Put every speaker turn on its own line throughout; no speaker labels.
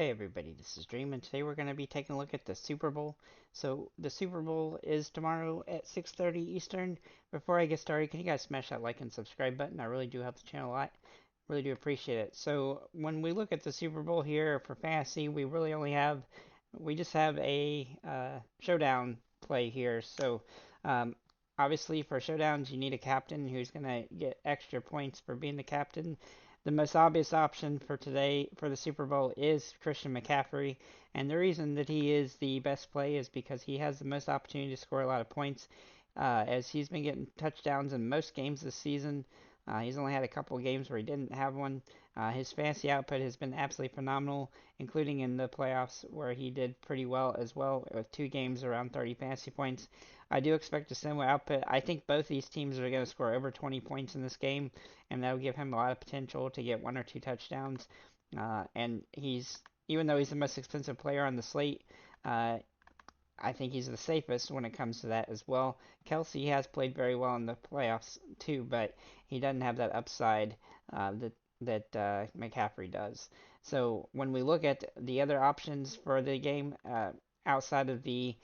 Hey everybody, this is Dream, and today we're going to be taking a look at the Super Bowl. So the Super Bowl is tomorrow at 6:30 Eastern. Before I get started, can you guys smash that like and subscribe button? I really do help the channel a lot. Really do appreciate it. So when we look at the Super Bowl here for fantasy, we just have a showdown play here. So um, obviously for showdowns, you need a captain who's going to get extra points for being the captain. The most obvious option for today for the Super Bowl is Christian McCaffrey, and the reason that he is the best play is because he has the most opportunity to score a lot of points, as he's been getting touchdowns in most games this season. He's only had a couple of games where he didn't have one. His fantasy output has been absolutely phenomenal, including in the playoffs where he did pretty well as well, with 2 games around 30 fantasy points. I do expect a similar output. I think both these teams are going to score over 20 points in this game, and that'll give him a lot of potential to get 1 or 2 touchdowns. And even though he's the most expensive player on the slate, uh, I think he's the safest when it comes to that as well. Kelsey has played very well in the playoffs too, but he doesn't have that upside that McCaffrey does. So when we look at the other options for the game, outside of the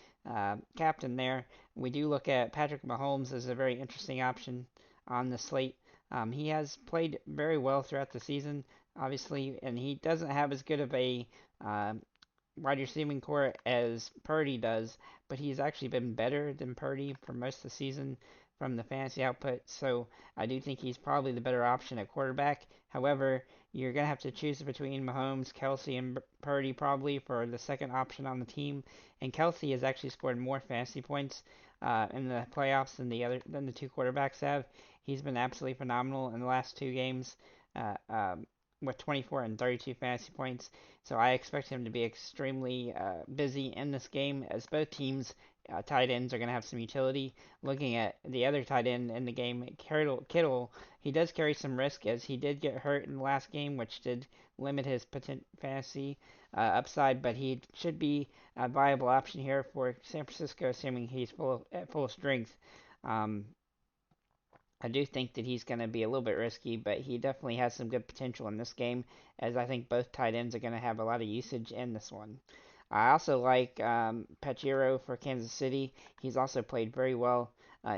captain there, we do look at Patrick Mahomes as a very interesting option on the slate. He has played very well throughout the season, obviously, and he doesn't have as good of a wide receiving core as Purdy does, but he's actually been better than Purdy for most of the season from the fantasy output. So I do think he's probably the better option at quarterback. However, you're going to have to choose between Mahomes, Kelsey, and Purdy probably for the second option on the team. And Kelsey has actually scored more fantasy points in the playoffs than the two quarterbacks have. He's been absolutely phenomenal in the last 2 games. Uh, um, with 24 and 32 fantasy points. So I expect him to be extremely busy in this game, as both teams' tight ends are going to have some utility. Looking at the other tight end in the game, Kittle, he does carry some risk as he did get hurt in the last game, which did limit his fantasy upside, but he should be a viable option here for San Francisco, assuming he's at full strength. Um, I do think that he's going to be a little bit risky, but he definitely has some good potential in this game, as I think both tight ends are going to have a lot of usage in this one. I also like Pachiro for Kansas City. He's also played very well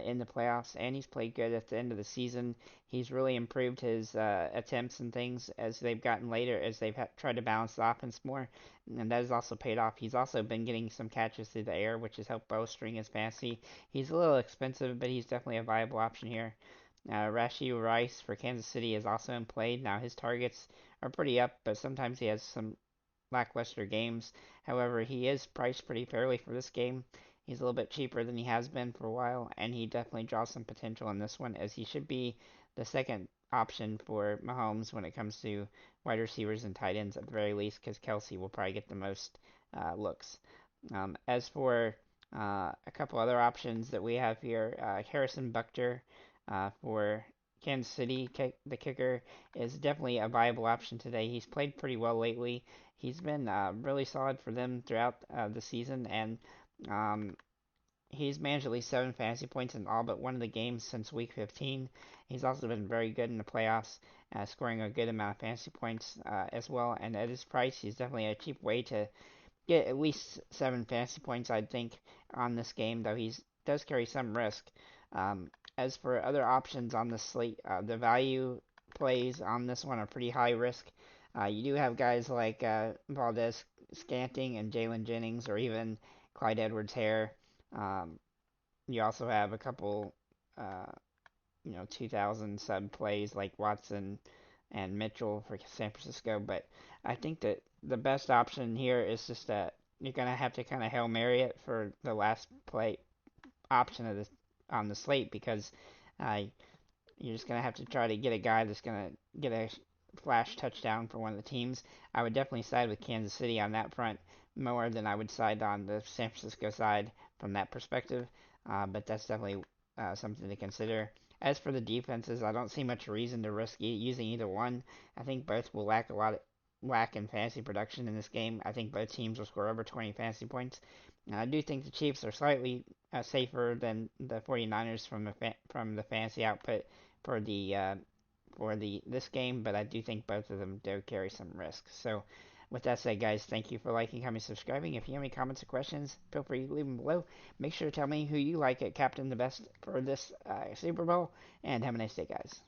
in the playoffs, and he's played good at the end of the season. He's really improved his attempts and things as they've gotten later, as they've tried to balance the offense more, and that has also paid off. He's also been getting some catches through the air, which has helped bolstering his fantasy. He's a little expensive, but he's definitely a viable option here. Rashi Rice for Kansas City is also in play. Now his targets are pretty up, but sometimes he has some lackluster games. However, he is priced pretty fairly for this game. He's a little bit cheaper than he has been for a while, and he definitely draws some potential in this one, as he should be the second option for Mahomes when it comes to wide receivers and tight ends at the very least, because Kelsey will probably get the most looks. As for a couple other options that we have here, Harrison Buckner for Kansas City, the kicker, is definitely a viable option today. He's played pretty well lately. He's been really solid for them throughout the season, and um, he's managed at least 7 fantasy points in all but one of the games since week 15. He's also been very good in the playoffs, scoring a good amount of fantasy points as well. And at his price, he's definitely a cheap way to get at least 7 fantasy points, I'd think, on this game, though he does carry some risk. As for other options on the slate, the value plays on this one are pretty high risk. You do have guys like Valdez Scanting and Jalen Jennings, or even Clyde Edwards-Helaire. Um, you also have a couple, uh, 2000 sub plays like Watson and Mitchell for San Francisco, but I think that the best option here is just that you're gonna have to kind of Hail Mary it for the last play option of this on the slate, because uh, you're just gonna have to try to get a guy that's gonna get a flash touchdown for one of the teams. I would definitely side with Kansas City on that front more than I would side on the San Francisco side from that perspective. But that's definitely something to consider. As for the defenses, I don't see much reason to risk using either one. I think both will lack in fantasy production in this game. I think both teams will score over 20 fantasy points. I do think the Chiefs are slightly safer than the 49ers from the fantasy output for the this game, but I do think both of them do carry some risk. So With that said, guys, thank you for liking, commenting, subscribing. If you have any comments or questions, feel free to leave them below. Make sure to tell me who you like at Captain the Best for this Super Bowl, and have a nice day, guys.